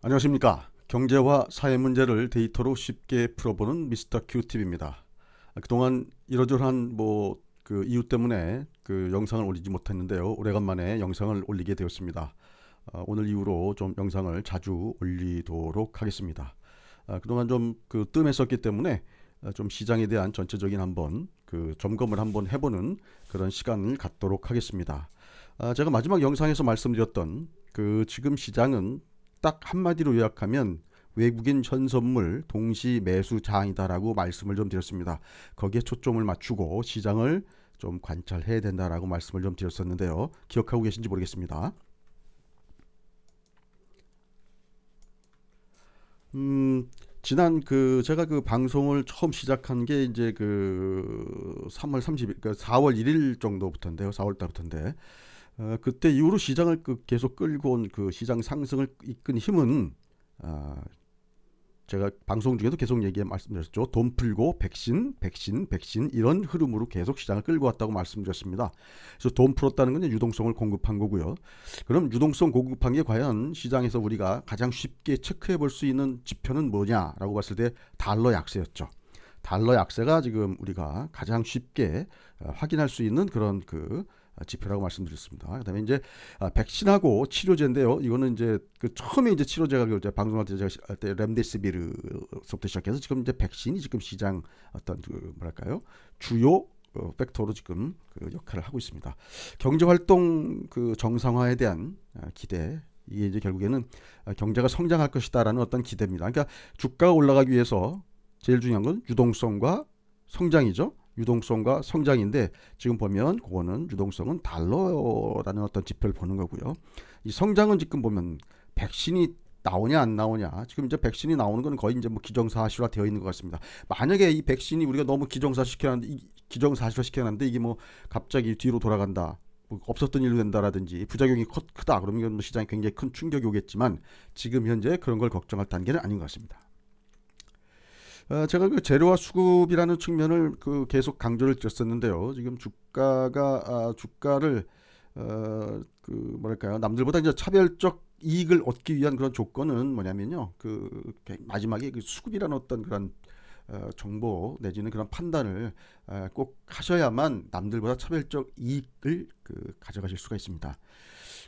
안녕하십니까. 경제와 사회 문제를 데이터로 쉽게 풀어보는 미스터 큐팁입니다. 그동안 이러저러한 그 이유 때문에 그 영상을 올리지 못했는데요. 오래간만에 영상을 올리게 되었습니다. 오늘 이후로 좀 영상을 자주 올리도록 하겠습니다. 그동안 좀 그 뜸했었기 때문에 좀 시장에 대한 전체적인 한번 그 점검을 한번 해보는 그런 시간을 갖도록 하겠습니다. 제가 마지막 영상에서 말씀드렸던 그 지금 시장은 딱 한마디로 요약하면 외국인 현선물 동시 매수 장이다라고 말씀을 좀 드렸습니다. 거기에 초점을 맞추고 시장을 좀 관찰해야 된다라고 말씀을 좀 드렸었는데요. 기억하고 계신지 모르겠습니다. 지난 그 제가 그 방송을 처음 시작한 게 이제 그 3월 30일, 그러니까 4월 1일 정도부터인데요. 4월 달부터인데 그때 이후로 시장을 계속 끌고 온 그 시장 상승을 이끈 힘은 아, 제가 방송 중에도 계속 말씀드렸죠. 돈 풀고 백신, 백신, 백신 이런 흐름으로 계속 시장을 끌고 왔다고 말씀드렸습니다. 그래서 돈 풀었다는 건 유동성을 공급한 거고요. 그럼 유동성 공급한 게 과연 시장에서 우리가 가장 쉽게 체크해 볼 수 있는 지표는 뭐냐라고 봤을 때 달러 약세였죠. 달러 약세가 지금 우리가 가장 쉽게 확인할 수 있는 그런 그 지표라고 말씀드렸습니다. 그다음에 이제 백신하고 치료제인데요. 이거는 이제 그 처음에 이제 치료제가 이제 방송할 때 제가 할 때 렘데시비르부터 시작해서 지금 이제 백신이 지금 시장 어떤 그 뭐랄까요 주요 팩터로 지금 그 역할을 하고 있습니다. 경제 활동 그 정상화에 대한 기대. 이게 이제 결국에는 경제가 성장할 것이다라는 어떤 기대입니다. 그러니까 주가가 올라가기 위해서 제일 중요한 건 유동성과 성장이죠. 유동성과 성장인데 지금 보면 그거는 유동성은 달러라는 어떤 지표를 보는 거고요. 이 성장은 지금 보면 백신이 나오냐 안 나오냐. 지금 이제 백신이 나오는 건 거의 이제 뭐 기정사실화 되어 있는 것 같습니다. 만약에 이 백신이 우리가 너무 기정사실화 시켜놨는데 이게 뭐 갑자기 뒤로 돌아간다. 뭐 없었던 일로 된다라든지 부작용이 크다 그러면 이건 뭐 시장에 굉장히 큰 충격이 오겠지만 지금 현재 그런 걸 걱정할 단계는 아닌 것 같습니다. 제가 그 재료와 수급이라는 측면을 그 계속 강조를 드렸었는데요. 지금 주가를 그 뭐랄까요 남들보다 이제 차별적 이익을 얻기 위한 그런 조건은 뭐냐면요. 그 마지막에 그 수급이라는 어떤 그런 정보 내지는 그런 판단을 꼭 하셔야만 남들보다 차별적 이익을 그 가져가실 수가 있습니다.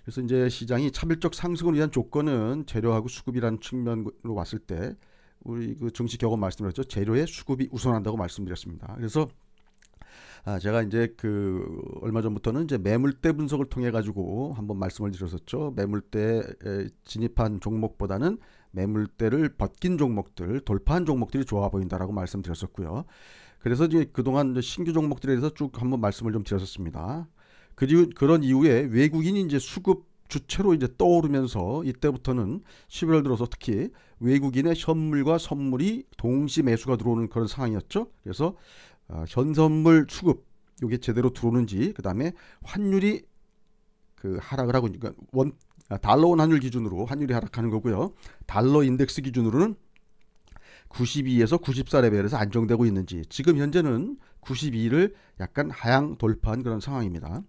그래서 이제 시장이 차별적 상승을 위한 조건은 재료하고 수급이라는 측면으로 봤을 때 우리 그 정시 경험 말씀드렸죠. 재료의 수급이 우선한다고 말씀드렸습니다. 그래서 제가 이제 그 얼마 전부터는 이제 매물대 분석을 통해 가지고 한번 말씀을 드렸었죠. 매물대 진입한 종목보다는 매물대를 벗긴 종목들, 돌파한 종목들이 좋아 보인다라고 말씀드렸었고요. 그래서 이제 그동안 신규 종목들에 대해서 쭉 한번 말씀을 좀 드렸었습니다. 그리고 그런 이후에 외국인이 이제 수급 주체로 이제 떠오르면서 이때부터는 11월 들어서 특히 외국인의 현물과 선물이 동시 매수가 들어오는 그런 상황이었죠. 그래서 현선물 수급 이게 제대로 들어오는지 그다음에 환율이 그 하락을 하고 그러니까 달러 원 환율 기준으로 환율이 하락하는 거고요. 달러 인덱스 기준으로는 92에서 94 레벨에서 안정되고 있는지 지금 현재는 92를 약간 하향 돌파한 그런 상황입니다.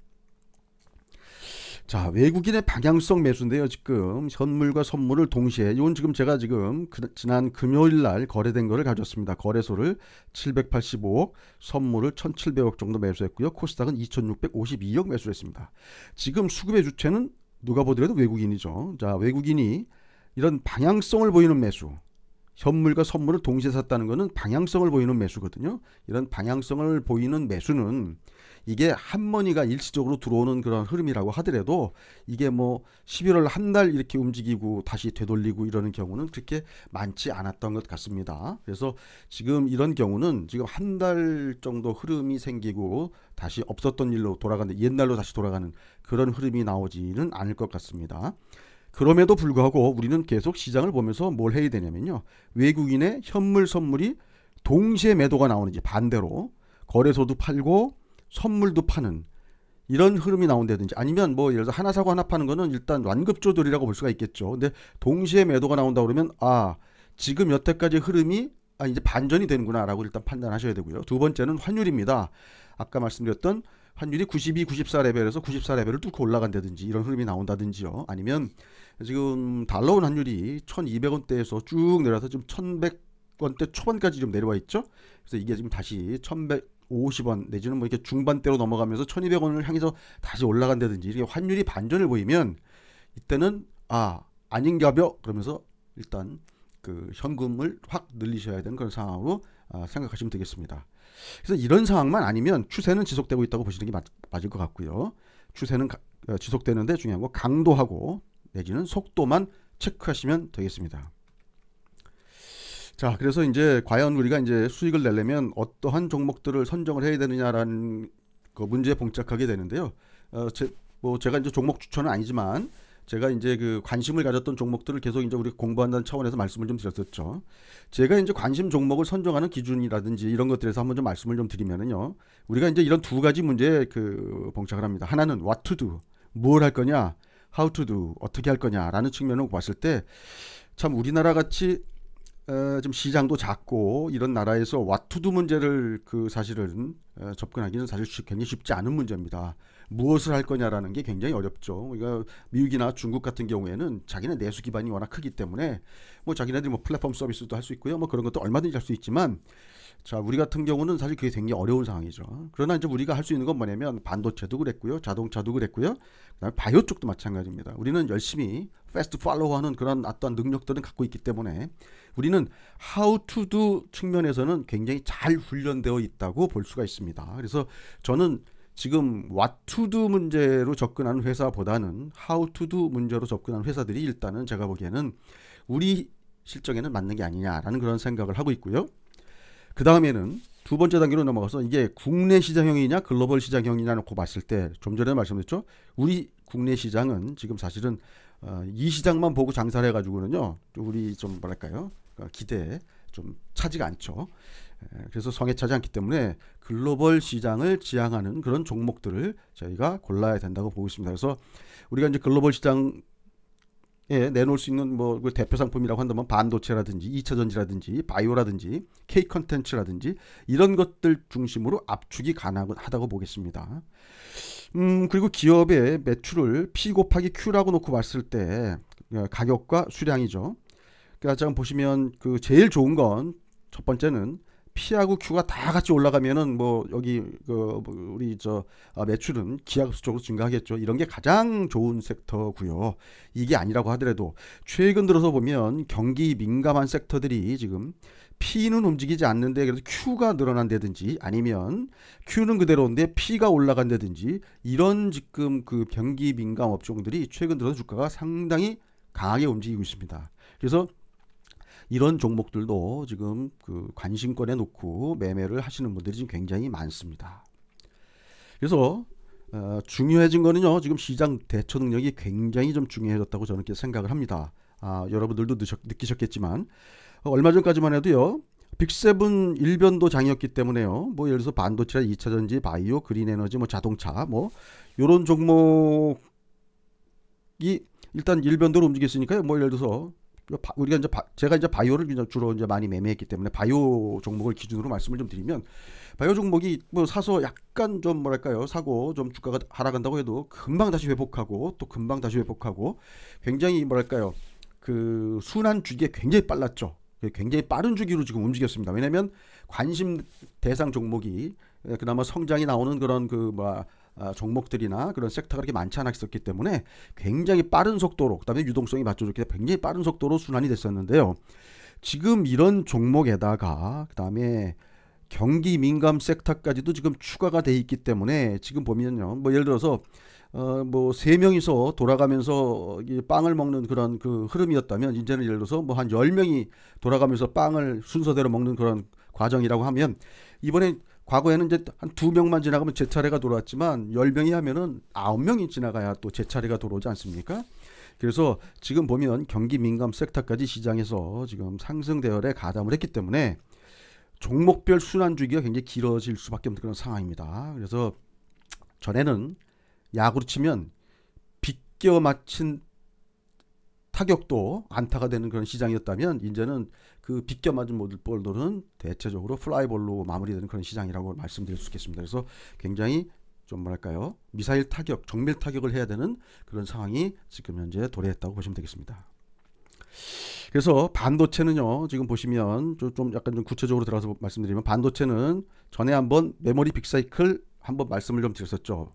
자, 외국인의 방향성 매수인데요. 지금 현물과 선물을 동시에 이건 지금 제가 지금 지난 금요일 날 거래된 거를 가져왔습니다. 거래소를 785억, 선물을 1,700억 정도 매수했고요. 코스닥은 2,652억 매수했습니다. 지금 수급의 주체는 누가 보더라도 외국인이죠. 자, 외국인이 이런 방향성을 보이는 매수, 현물과 선물을 동시에 샀다는 것은 방향성을 보이는 매수거든요. 이런 방향성을 보이는 매수는 이게 한머니가 일시적으로 들어오는 그런 흐름이라고 하더라도 이게 뭐 11월 한 달 이렇게 움직이고 다시 되돌리고 이러는 경우는 그렇게 많지 않았던 것 같습니다. 그래서 지금 이런 경우는 지금 한 달 정도 흐름이 생기고 다시 없었던 일로 돌아가는 옛날로 다시 돌아가는 그런 흐름이 나오지는 않을 것 같습니다. 그럼에도 불구하고 우리는 계속 시장을 보면서 뭘 해야 되냐면요. 외국인의 현물 선물이 동시에 매도가 나오는지 반대로 거래소도 팔고 선물도 파는 이런 흐름이 나온다든지 아니면 뭐 예를 들어서 하나 사고 하나 파는 거는 일단 완급조들이라고 볼 수가 있겠죠. 근데 동시에 매도가 나온다 그러면 지금 여태까지 흐름이 이제 반전이 되는구나라고 일단 판단하셔야 되고요. 두 번째는 환율입니다. 아까 말씀드렸던 환율이 92, 94 레벨에서 94 레벨을 뚫고 올라간다든지 이런 흐름이 나온다든지요. 아니면 지금 달러원 환율이 1200원대에서 쭉 내려서 지금 1100원대 초반까지 좀 내려와 있죠. 그래서 이게 지금 다시 1150원 내지는 뭐 이렇게 중반대로 넘어가면서 1200원을 향해서 다시 올라간다든지 이렇게 환율이 반전을 보이면 이때는 아닌가벼 그러면서 일단 그 현금을 확 늘리셔야 되는 그런 상황으로 생각하시면 되겠습니다. 그래서 이런 상황만 아니면 추세는 지속되고 있다고 보시는 게 맞을 것 같고요. 추세는 지속되는데 중요한 거 강도하고 내지는 속도만 체크하시면 되겠습니다. 자, 그래서 이제 과연 우리가 이제 수익을 내려면 어떠한 종목들을 선정을 해야 되느냐라는 그 문제에 봉착하게 되는데요. 제가 이제 종목 추천은 아니지만 제가 이제 그 관심을 가졌던 종목들을 계속 이제 우리 공부한다는 차원에서 말씀을 좀 드렸었죠. 제가 이제 관심 종목을 선정하는 기준이라든지 이런 것들에서 한번 좀 말씀을 좀 드리면은요. 우리가 이제 이런 두 가지 문제에 그 봉착을 합니다. 하나는 what to do, 뭘 할 거냐, how to do, 어떻게 할 거냐라는 측면으로 봤을 때 참 우리나라 같이 좀 시장도 작고 이런 나라에서 what to do 문제를 그 사실은 접근하기는 사실 굉장히 쉽지 않은 문제입니다. 무엇을 할 거냐라는 게 굉장히 어렵죠. 그러니까 미국이나 중국 같은 경우에는 자기네 내수 기반이 워낙 크기 때문에 뭐 자기네들이 뭐 플랫폼 서비스도 할 수 있고요. 뭐 그런 것도 얼마든지 할 수 있지만 자, 우리 같은 경우는 사실 그게 굉장히 어려운 상황이죠. 그러나 이제 우리가 할 수 있는 건 뭐냐면 반도체도 그랬고요. 자동차도 그랬고요. 그다음에 바이오 쪽도 마찬가지입니다. 우리는 열심히 패스트 팔로우하는 그런 어떤 능력들은 갖고 있기 때문에 우리는 how to do 측면에서는 굉장히 잘 훈련되어 있다고 볼 수가 있습니다. 그래서 저는 지금 what to do 문제로 접근하는 회사보다는 how to do 문제로 접근하는 회사들이 일단은 제가 보기에는 우리 실정에는 맞는 게 아니냐라는 그런 생각을 하고 있고요. 그 다음에는 두 번째 단계로 넘어가서 이게 국내 시장형이냐 글로벌 시장형이냐 놓고 봤을 때 좀 전에 말씀드렸죠. 우리 국내 시장은 지금 사실은 이 시장만 보고 장사를 해가지고는요. 우리 좀 뭐랄까요. 기대에 좀 차지가 않죠. 그래서 성에 차지 않기 때문에 글로벌 시장을 지향하는 그런 종목들을 저희가 골라야 된다고 보고 있습니다. 그래서 우리가 이제 글로벌 시장 내놓을 수 있는 뭐 대표 상품이라고 한다면 반도체라든지 2차 전지라든지 바이오라든지 K 컨텐츠라든지 이런 것들 중심으로 압축이 가능하다고 보겠습니다. 그리고 기업의 매출을 P 곱하기 Q라고 놓고 봤을 때 가격과 수량이죠. 그러니까 지금 보시면 그 제일 좋은 건 첫 번째는 P하고 Q가 다 같이 올라가면은 뭐 여기 우리 매출은 기하급수적으로 증가하겠죠. 이런 게 가장 좋은 섹터고요. 이게 아니라고 하더라도 최근 들어서 보면 경기 민감한 섹터들이 지금 P는 움직이지 않는데 그래도 Q가 늘어난다든지 아니면 Q는 그대로인데 P가 올라간다든지 이런 지금 그 경기 민감 업종들이 최근 들어서 주가가 상당히 강하게 움직이고 있습니다. 그래서 이런 종목들도 지금 그 관심권에 놓고 매매를 하시는 분들이 지금 굉장히 많습니다. 그래서 중요해진 거는요. 지금 시장 대처 능력이 굉장히 좀 중요해졌다고 저는 이렇게 생각을 합니다. 여러분들도 느끼셨겠지만 얼마 전까지만 해도요. 빅7 일변도 장이었기 때문에요. 뭐 예를 들어서 반도체나 2차전지, 바이오, 그린에너지, 뭐 자동차 뭐 이런 종목이 일단 일변도로 움직였으니까요. 뭐 예를 들어서 우리가 이제 제가 이제 바이오를 주로 이제 많이 매매했기 때문에 바이오 종목을 기준으로 말씀을 좀 드리면 바이오 종목이 뭐 사서 약간 좀 뭐랄까요 사고 좀 주가가 하락한다고 해도 금방 다시 회복하고 또 금방 다시 회복하고 굉장히 뭐랄까요 그 순환 주기에 굉장히 빨랐죠. 굉장히 빠른 주기로 지금 움직였습니다. 왜냐하면 관심 대상 종목이 그나마 성장이 나오는 그런 종목들이나 그런 섹터가 그렇게 많지 않았었기 때문에 굉장히 빠른 속도로 그다음에 유동성이 맞춰줬기 때문에 굉장히 빠른 속도로 순환이 됐었는데요. 지금 이런 종목에다가 그다음에 경기 민감 섹터까지도 지금 추가가 돼 있기 때문에 지금 보면요. 뭐 예를 들어서 뭐 세 명이서 돌아가면서 빵을 먹는 그런 그 흐름이었다면 이제는 예를 들어서 뭐 한 10명이 돌아가면서 빵을 순서대로 먹는 그런 과정이라고 하면 이번에 과거에는 이제 한 2명만 지나가면 제 차례가 돌아왔지만 10명이 하면은 9명이 지나가야 또 제 차례가 돌아오지 않습니까? 그래서 지금 보면 경기 민감 섹터까지 시장에서 지금 상승 대열에 가담을 했기 때문에 종목별 순환 주기가 굉장히 길어질 수밖에 없는 그런 상황입니다. 그래서 전에는 야구로 치면 빗겨 맞힌 타격도 안타가 되는 그런 시장이었다면 이제는 그 빗겨 맞은 볼들은 대체적으로 플라이볼로 마무리되는 그런 시장이라고 말씀드릴 수 있겠습니다. 그래서 굉장히 좀 뭐랄까요, 미사일 타격, 정밀 타격을 해야 되는 그런 상황이 지금 현재 도래했다고 보시면 되겠습니다. 그래서 반도체는요, 지금 보시면 좀 약간 좀 구체적으로 들어가서 말씀드리면, 반도체는 전에 한번 메모리 빅사이클 한번 말씀을 좀 드렸었죠.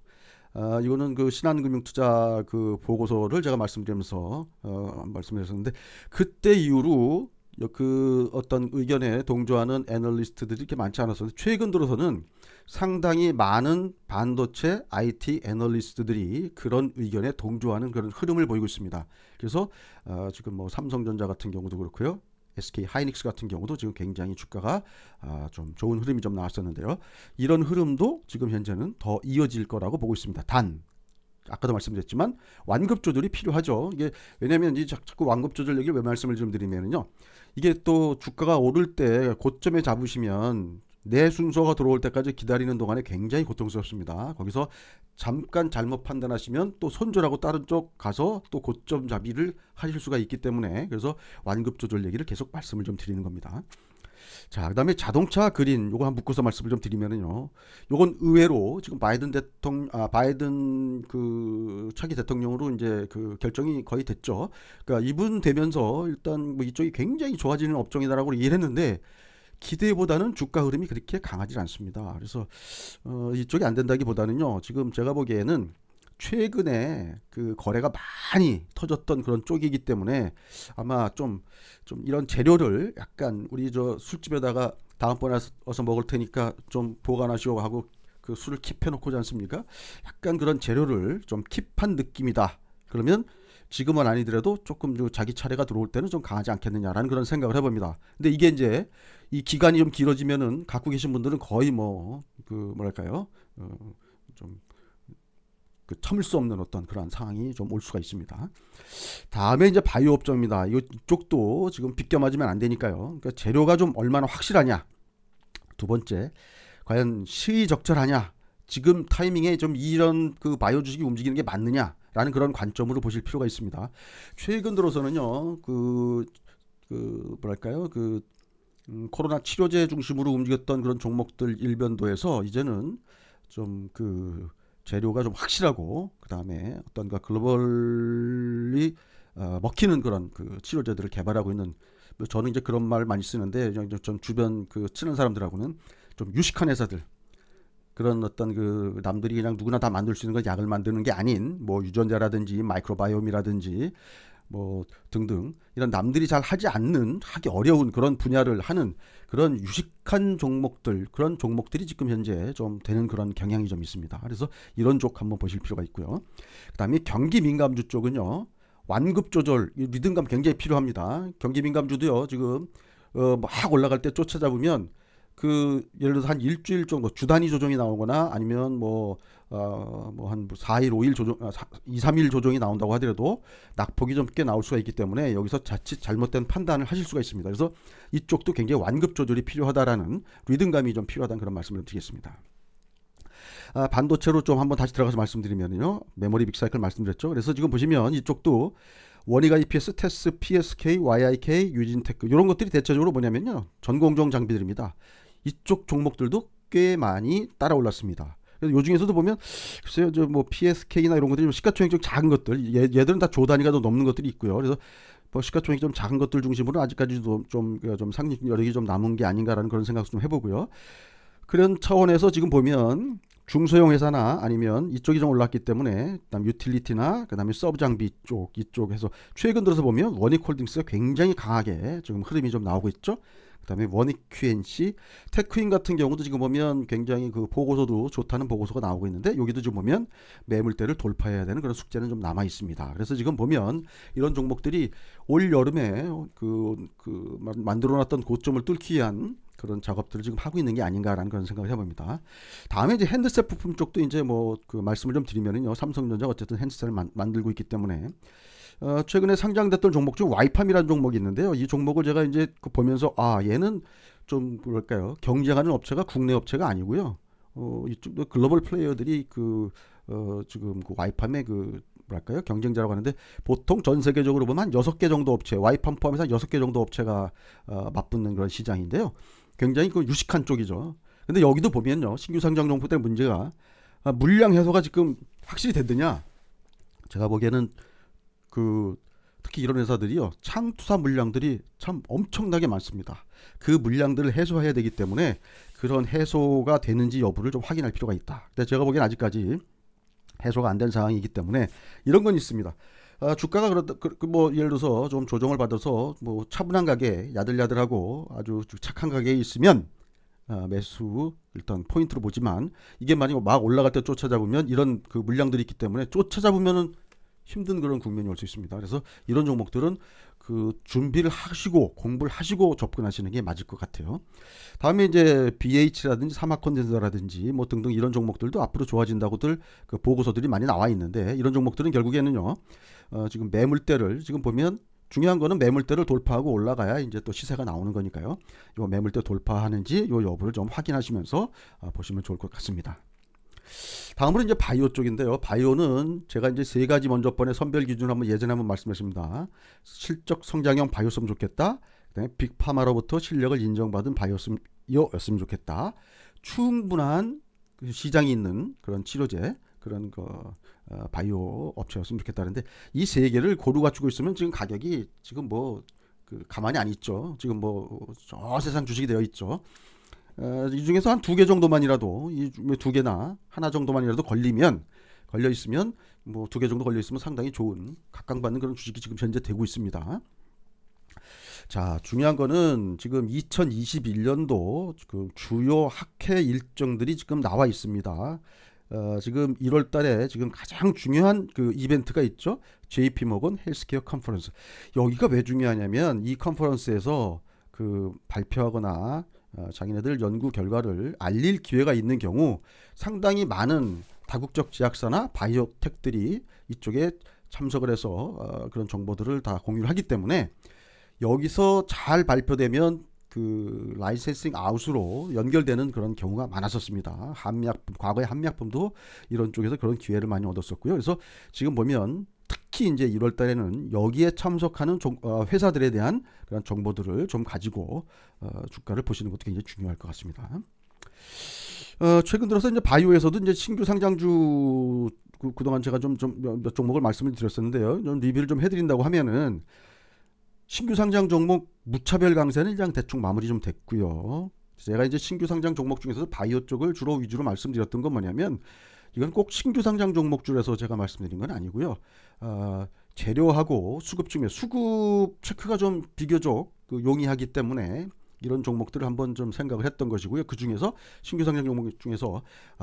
이거는 그 신한금융투자 그 보고서를 제가 말씀드리면서 말씀드렸었는데, 그때 이후로 그 어떤 의견에 동조하는 애널리스트들이 이렇게 많지 않았었는데, 최근 들어서는 상당히 많은 반도체 IT 애널리스트들이 그런 의견에 동조하는 그런 흐름을 보이고 있습니다. 그래서 지금 뭐 삼성전자 같은 경우도 그렇고요, SK 하이닉스 같은 경우도 지금 굉장히 주가가 좀 좋은 흐름이 좀 나왔었는데요. 이런 흐름도 지금 현재는 더 이어질 거라고 보고 있습니다. 단 아까도 말씀드렸지만 완급 조절이 필요하죠. 이게 왜냐하면 이 자꾸 완급 조절 얘기를 왜 말씀을 좀 드리면요, 이게 또 주가가 오를 때 고점에 잡으시면 내 순서가 들어올 때까지 기다리는 동안에 굉장히 고통스럽습니다. 거기서 잠깐 잘못 판단하시면 또 손절하고 다른 쪽 가서 또 고점 잡이를 하실 수가 있기 때문에, 그래서 완급 조절 얘기를 계속 말씀을 좀 드리는 겁니다. 자, 그다음에 자동차 그린, 요거 한 묶어서 말씀을 좀 드리면은요, 요건 의외로 지금 바이든 그 차기 대통령으로 이제 그 결정이 거의 됐죠. 그러니까 이분 되면서 일단 뭐 이쪽이 굉장히 좋아지는 업종이다라고 이해했는데, 기대보다는 주가 흐름이 그렇게 강하지 않습니다. 그래서 이쪽이 안 된다기보다는요, 지금 제가 보기에는 최근에 그 거래가 많이 터졌던 그런 쪽이기 때문에 아마 좀 이런 재료를 약간, 우리 저 술집에다가 다음번에 와서 먹을 테니까 좀 보관하시오 하고 그 술을 킵해 놓고지 않습니까? 약간 그런 재료를 좀 킵한 느낌이다. 그러면 지금은 아니더라도 조금 자기 차례가 들어올 때는 좀 강하지 않겠느냐라는 그런 생각을 해봅니다. 근데 이게 이제 이 기간이 좀 길어지면은 갖고 계신 분들은 거의 뭐 그 뭐랄까요, 좀 그 참을 수 없는 어떤 그런 상황이 좀 올 수가 있습니다. 다음에 이제 바이오 업종입니다. 이쪽도 지금 비껴 맞으면 안 되니까요. 그러니까 재료가 좀 얼마나 확실하냐. 두 번째, 과연 시의적절하냐. 지금 타이밍에 좀 이런 그 바이오 주식이 움직이는 게 맞느냐라는 그런 관점으로 보실 필요가 있습니다. 최근 들어서는요, 그 뭐랄까요, 코로나 치료제 중심으로 움직였던 그런 종목들 일변도에서 이제는 좀 그 재료가 좀 확실하고, 그 다음에 어떤가 글로벌리 먹히는 그런 그 치료제들을 개발하고 있는, 저는 이제 그런 말 많이 쓰는데, 전 주변 그 치는 사람들하고는 좀 유식한 회사들, 그런 어떤 그 남들이 그냥 누구나 다 만들 수 있는 건 약을 만드는 게 아닌 뭐 유전자라든지 마이크로바이옴이라든지 뭐 등등, 이런 남들이 잘 하지 않는, 하기 어려운 그런 분야를 하는 그런 유식한 종목들, 그런 종목들이 지금 현재 좀 되는 그런 경향이 좀 있습니다. 그래서 이런 쪽 한번 보실 필요가 있고요. 그 다음에 경기 민감주 쪽은요, 완급 조절, 리듬감 굉장히 필요합니다. 경기 민감주도요, 지금 막 올라갈 때 쫓아잡으면 그 예를 들어서 한 일주일 정도 주 단위 조정이 나오거나, 아니면 뭐 한 4일, 5일 조정, 2, 3일 조정이 나온다고 하더라도 낙폭이 좀 꽤 나올 수가 있기 때문에 여기서 자칫 잘못된 판단을 하실 수가 있습니다. 그래서 이쪽도 굉장히 완급 조절이 필요하다라는, 리듬감이 좀 필요하다는 그런 말씀을 드리겠습니다. 반도체로 좀 한번 다시 들어가서 말씀드리면요, 메모리 빅사이클 말씀드렸죠. 그래서 지금 보시면 이쪽도 원익 IPS, 테스, PSK, YIK, 유진테크, 이런 것들이 대체적으로 뭐냐면요, 전공정 장비들입니다. 이쪽 종목들도 꽤 많이 따라 올랐습니다. 그래서 요 중에서도 보면 글쎄요, 저 뭐 PSK나 이런 것들이 시가총액 좀 작은 것들, 얘들은 다 조 단위가 더 넘는 것들이 있고요. 그래서 뭐 시가총액이 좀 작은 것들 중심으로 아직까지도 좀 상승 여력이 좀 남은 게 아닌가라는 그런 생각을 좀 해보고요. 그런 차원에서 지금 보면 중소형 회사나 아니면 이쪽이 좀 올랐기 때문에, 그다음 유틸리티나 그다음에 서브 장비 이쪽에서 최근 들어서 보면 원익홀딩스가 굉장히 강하게 지금 흐름이 좀 나오고 있죠. 그다음에 원익 QNC, 테크인 같은 경우도 지금 보면 굉장히 그 보고서도 좋다는 보고서가 나오고 있는데, 여기도 지금 보면 매물대를 돌파해야 되는 그런 숙제는 좀 남아 있습니다. 그래서 지금 보면 이런 종목들이 올 여름에 만들어놨던 고점을 뚫기 위한 그런 작업들을 지금 하고 있는 게 아닌가라는 그런 생각을 해봅니다. 다음에 이제 핸드셋 부품 쪽도 이제 뭐 그 말씀을 좀 드리면은요, 삼성전자가 어쨌든 핸드셋을 만들고 있기 때문에 최근에 상장됐던 종목 중 와이팜이라는 종목이 있는데요. 이 종목을 제가 이제 보면서 얘는 좀 뭐랄까요, 경쟁하는 업체가 국내 업체가 아니고요. 이쪽 글로벌 플레이어들이 지금 그 와이팜의 뭐랄까요, 경쟁자라고 하는데, 보통 전 세계적으로 보면 한 6개 정도 업체, 와이팜 포함해서 한 6개 정도 업체가 맞붙는 그런 시장인데요. 굉장히 그 유식한 쪽이죠. 근데 여기도 보면요, 신규 상장 종목들의 문제가 물량 해소가 지금 확실히 됐느냐? 제가 보기에는 그 특히 이런 회사들이요, 창투사 물량들이 참 엄청나게 많습니다. 그 물량들을 해소해야 되기 때문에 그런 해소가 되는지 여부를 좀 확인할 필요가 있다. 근데 제가 보기엔 아직까지 해소가 안 된 상황이기 때문에 이런 건 있습니다. 주가가 뭐 예를 들어서 좀 조정을 받아서 뭐 차분한 가게, 야들야들하고 아주 착한 가게에 있으면 매수 일단 포인트로 보지만, 이게 만약 막 올라갈 때 쫓아잡으면 이런 그 물량들이 있기 때문에 쫓아잡으면은 힘든 그런 국면이 올 수 있습니다. 그래서 이런 종목들은 그 준비를 하시고 공부를 하시고 접근하시는 게 맞을 것 같아요. 다음에 이제 BH라든지 사마콘덴서라든지 뭐 등등 이런 종목들도 앞으로 좋아진다고들 그 보고서들이 많이 나와 있는데, 이런 종목들은 결국에는요, 지금 매물대를 지금 보면 중요한 거는 매물대를 돌파하고 올라가야 이제 또 시세가 나오는 거니까요. 요 매물대 돌파하는지 요 여부를 좀 확인하시면서 보시면 좋을 것 같습니다. 다음으로 이제 바이오 쪽인데요. 바이오는 제가 이제 세 가지 먼저 번에 선별 기준 한번 예전에 한번 말씀했습니다. 실적 성장형 바이오였으면 좋겠다. 그다음에 빅파마로부터 실력을 인정받은 바이오였으면 좋겠다. 충분한 그 시장이 있는 그런 치료제, 그런 거 바이오 업체였으면 좋겠다는데, 이 세 개를 고루 갖추고 있으면 지금 가격이 지금 뭐 그 가만히 안 있죠. 지금 뭐 저 세상 주식이 되어 있죠. 이 중에서 한 2개 정도만이라도, 이 2개나 하나 정도만이라도 걸려 있으면, 뭐 2개 정도 걸려 있으면 상당히 좋은 각광받는 그런 주식이 지금 현재 되고 있습니다. 자, 중요한 거는 지금 2021년도 그 주요 학회 일정들이 지금 나와 있습니다. 지금 1월 달에 지금 가장 중요한 그 이벤트가 있죠. JP모건 헬스케어 컨퍼런스. 여기가 왜 중요하냐면, 이 컨퍼런스에서 그 발표하거나 자기네들 연구 결과를 알릴 기회가 있는 경우 상당히 많은 다국적 제약사나 바이오텍들이 이쪽에 참석을 해서 그런 정보들을 다 공유를 하기 때문에, 여기서 잘 발표되면 그 라이센싱 아웃으로 연결되는 그런 경우가 많았었습니다. 과거에 한미약품도 이런 쪽에서 그런 기회를 많이 얻었었고요. 그래서 지금 보면 특히 이제 1월 달에는 여기에 참석하는 회사들에 대한 그런 정보들을 좀 가지고 주가를 보시는 것도 굉장히 중요할 것 같습니다. 최근 들어서 이제 바이오에서도 이제 신규 상장주, 그동안 제가 좀 몇 종목을 말씀을 드렸었는데요. 좀 리뷰를 좀 해드린다고 하면은, 신규 상장 종목 무차별 강세는 그냥 대충 마무리 좀 됐고요. 제가 이제 신규 상장 종목 중에서 바이오 쪽을 주로 위주로 말씀드렸던 건 뭐냐면, 이건 꼭 신규 상장 종목 줄에서 제가 말씀드린 건 아니고요. 재료하고 수급 중에 수급 체크가 좀 비교적 용이하기 때문에 이런 종목들을 한번 좀 생각을 했던 것이고요. 그 중에서 신규 상장 종목 중에서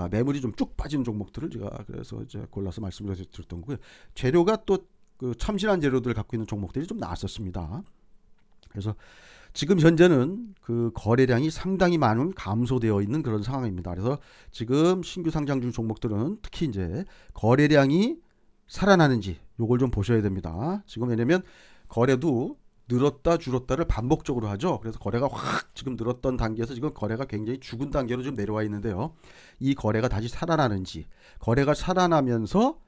매물이 좀 쭉 빠진 종목들을 제가 그래서 이제 골라서 말씀을 드렸던 거고요. 재료가 또 그 참신한 재료들을 갖고 있는 종목들이 좀 나왔었습니다. 그래서 지금 현재는 그 거래량이 상당히 많은 감소되어 있는 그런 상황입니다. 그래서 지금 신규 상장 중 종목들은 특히 이제 거래량이 살아나는지 요걸 좀 보셔야 됩니다. 지금 왜냐면 거래도 늘었다 줄었다를 반복적으로 하죠. 그래서 거래가 확 지금 늘었던 단계에서 지금 거래가 굉장히 죽은 단계로 좀 내려와 있는데요. 이 거래가 다시 살아나는지, 거래가 살아나면서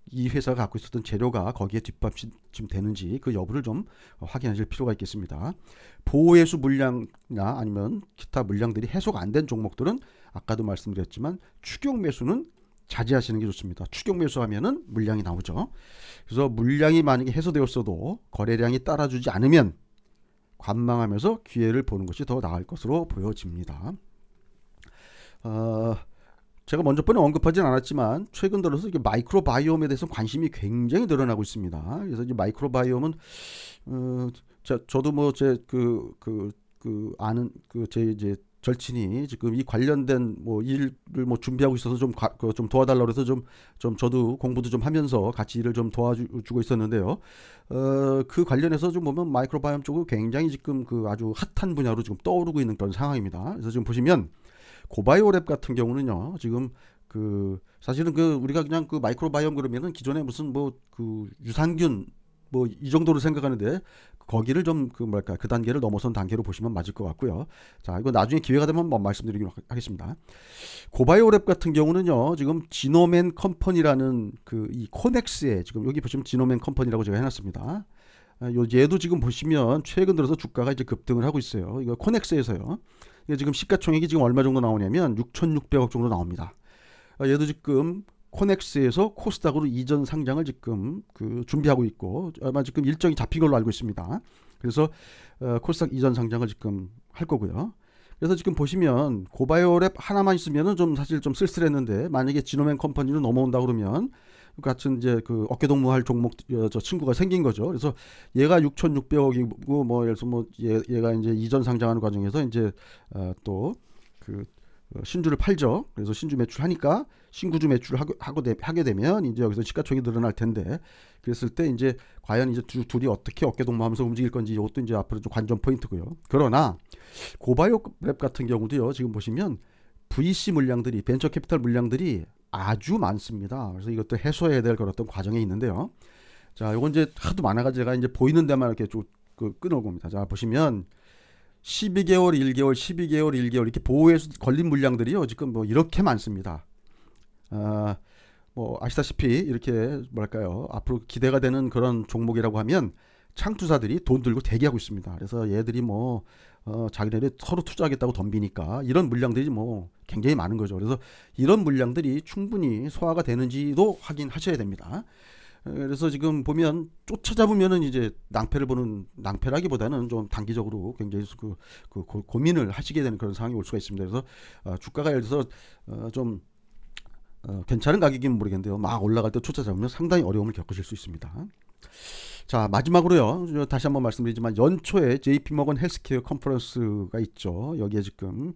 이 회사가 갖고 있었던 재료가 거기에 뒷받침 되는지 그 여부를 좀 확인하실 필요가 있겠습니다. 보호회수 물량이나 아니면 기타 물량들이 해소가 안 된 종목들은 아까도 말씀드렸지만 추격 매수는 자제하시는 게 좋습니다. 추격 매수하면은 물량이 나오죠. 그래서 물량이 만약에 해소되었어도 거래량이 따라주지 않으면 관망하면서 기회를 보는 것이 더 나을 것으로 보여집니다. 제가 먼저 번에 언급하진 않았지만 최근 들어서 이게 마이크로바이옴에 대해서 관심이 굉장히 늘어나고 있습니다. 그래서 이제 마이크로바이옴은 저도 뭐 제 아는 제 이제 절친이 지금 이 관련된 뭐 일을 뭐 준비하고 있어서 좀 도와달라고 해서 좀 저도 공부도 좀 하면서 같이 일을 좀 도와주고 있었는데요. 그 관련해서 좀 보면 마이크로바이옴 쪽은 굉장히 지금 그 아주 핫한 분야로 지금 떠오르고 있는 그런 상황입니다. 그래서 지금 보시면 고바이오랩 같은 경우는요, 지금 그 사실은 그 우리가 그냥 그 마이크로바이옴 그러면은 기존에 무슨 뭐 그 유산균 뭐 이 정도로 생각하는데, 거기를 좀 그 뭐랄까 그 단계를 넘어선 단계로 보시면 맞을 것 같고요. 자, 이거 나중에 기회가 되면 한번 말씀드리도록 하겠습니다. 고바이오랩 같은 경우는요, 지금 지노맨 컴퍼니라는 그 이 코넥스에 지금 여기 보시면 지노맨 컴퍼니라고 제가 해놨습니다. 얘도 지금 보시면 최근 들어서 주가가 이제 급등을 하고 있어요. 이거 코넥스에서요. 이게 지금 시가총액이 지금 얼마 정도 나오냐면 6,600억 정도 나옵니다. 얘도 지금 코넥스에서 코스닥으로 이전 상장을 지금 그 준비하고 있고 아마 지금 일정이 잡힌 걸로 알고 있습니다. 그래서 코스닥 이전 상장을 지금 할 거고요. 그래서 지금 보시면 고바이오랩 하나만 있으면은 좀 사실 좀 쓸쓸했는데 만약에 지노맨 컴퍼니로 넘어온다 그러면 같은 이제 그 어깨동무할 종목 저 친구가 생긴 거죠. 그래서 얘가 6,600억이고 뭐 예를 들어서 뭐 얘가 이제 이전 상장하는 과정에서 이제 또그 신주를 팔죠. 그래서 신주 매출하니까 신구주 매출을 하게 되면 이제 여기서 시가총액이 늘어날 텐데 그랬을 때 이제 과연 이제 둘이 어떻게 어깨동무하면서 움직일 건지 이것도 이제 앞으로 좀 관전 포인트고요. 그러나 고바이오랩 같은 경우도요. 지금 보시면 VC 물량들이 벤처 캐피탈 물량들이 아주 많습니다. 그래서 이것도 해소해야 될 그런 어떤 과정에 있는데요. 자, 요건 이제 하도 많아가지고 제가 이제 보이는 데만 이렇게 쭉 끊어봅니다. 자, 보시면 12개월, 1개월, 12개월, 1개월 이렇게 보호해서 걸린 물량들이요. 지금 뭐 이렇게 많습니다. 뭐 아시다시피 이렇게 뭐랄까요. 앞으로 기대가 되는 그런 종목이라고 하면 창투사들이 돈 들고 대기하고 있습니다. 그래서 얘들이 뭐 자기네들이 서로 투자하겠다고 덤비니까 이런 물량들이 뭐 굉장히 많은 거죠. 그래서 이런 물량들이 충분히 소화가 되는지도 확인하셔야 됩니다. 그래서 지금 보면 쫓아잡으면은 이제 낭패라기보다는 좀 단기적으로 굉장히 고민을 하시게 되는 그런 상황이 올 수가 있습니다. 그래서 주가가 예를 들어서 좀 괜찮은 가격이면 모르겠는데요. 막 올라갈 때 쫓아잡으면 상당히 어려움을 겪으실 수 있습니다. 자, 마지막으로요. 다시 한번 말씀드리지만 연초에 JP모건 헬스케어 컨퍼런스가 있죠. 여기에 지금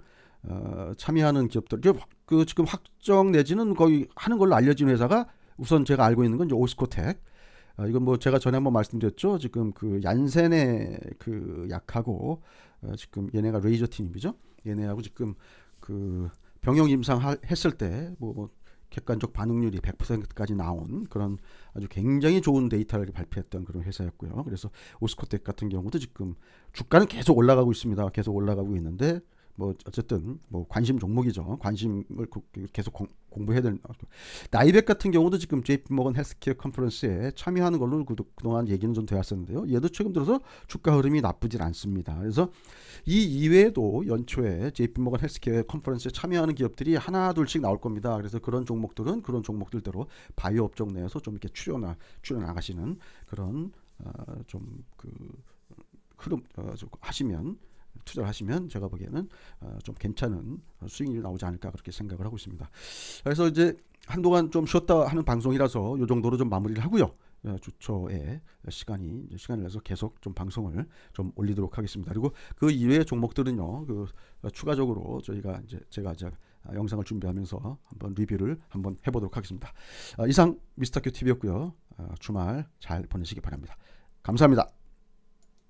참여하는 기업들 그 지금 확정 내지는 거의 하는 걸로 알려진 회사가 우선 제가 알고 있는 건 이제 오스코텍. 이건 뭐 제가 전에 한번 말씀드렸죠. 지금 그 얀센의 그 약하고 지금 얘네가 레이저틴입이죠. 얘네하고 지금 그 병용 임상했을 때 뭐 객관적 반응률이 100%까지 나온 그런 아주 굉장히 좋은 데이터를 발표했던 그런 회사였고요. 그래서 오스코텍 같은 경우도 지금 주가는 계속 올라가고 있습니다. 계속 올라가고 있는데 뭐 어쨌든 뭐 관심 종목이죠. 관심을 계속 공부해야 되는. 나이백 같은 경우도 지금 JP모건 헬스케어 컨퍼런스에 참여하는 걸로 그동안 얘기는 좀 되었었는데요. 얘도 최근 들어서 주가 흐름이 나쁘질 않습니다. 그래서 이 이외에도 연초에 JP모건 헬스케어 컨퍼런스에 참여하는 기업들이 하나 둘씩 나올 겁니다. 그래서 그런 종목들은 그런 종목들대로 바이오 업종 내에서 좀 이렇게 추려 나가시는 그런 좀 그 흐름 하시면. 투자를 하시면 제가 보기에는 좀 괜찮은 수익률이 나오지 않을까 그렇게 생각을 하고 있습니다. 그래서 이제 한동안 좀 쉬었다 하는 방송이라서 이 정도로 좀 마무리를 하고요. 주초에 시간을 내서 계속 좀 방송을 좀 올리도록 하겠습니다. 그리고 그 이외의 종목들은요, 추가적으로 제가 영상을 준비하면서 한번 리뷰를 한번 해보도록 하겠습니다. 이상 미스터큐 TV였고요. 주말 잘 보내시기 바랍니다. 감사합니다.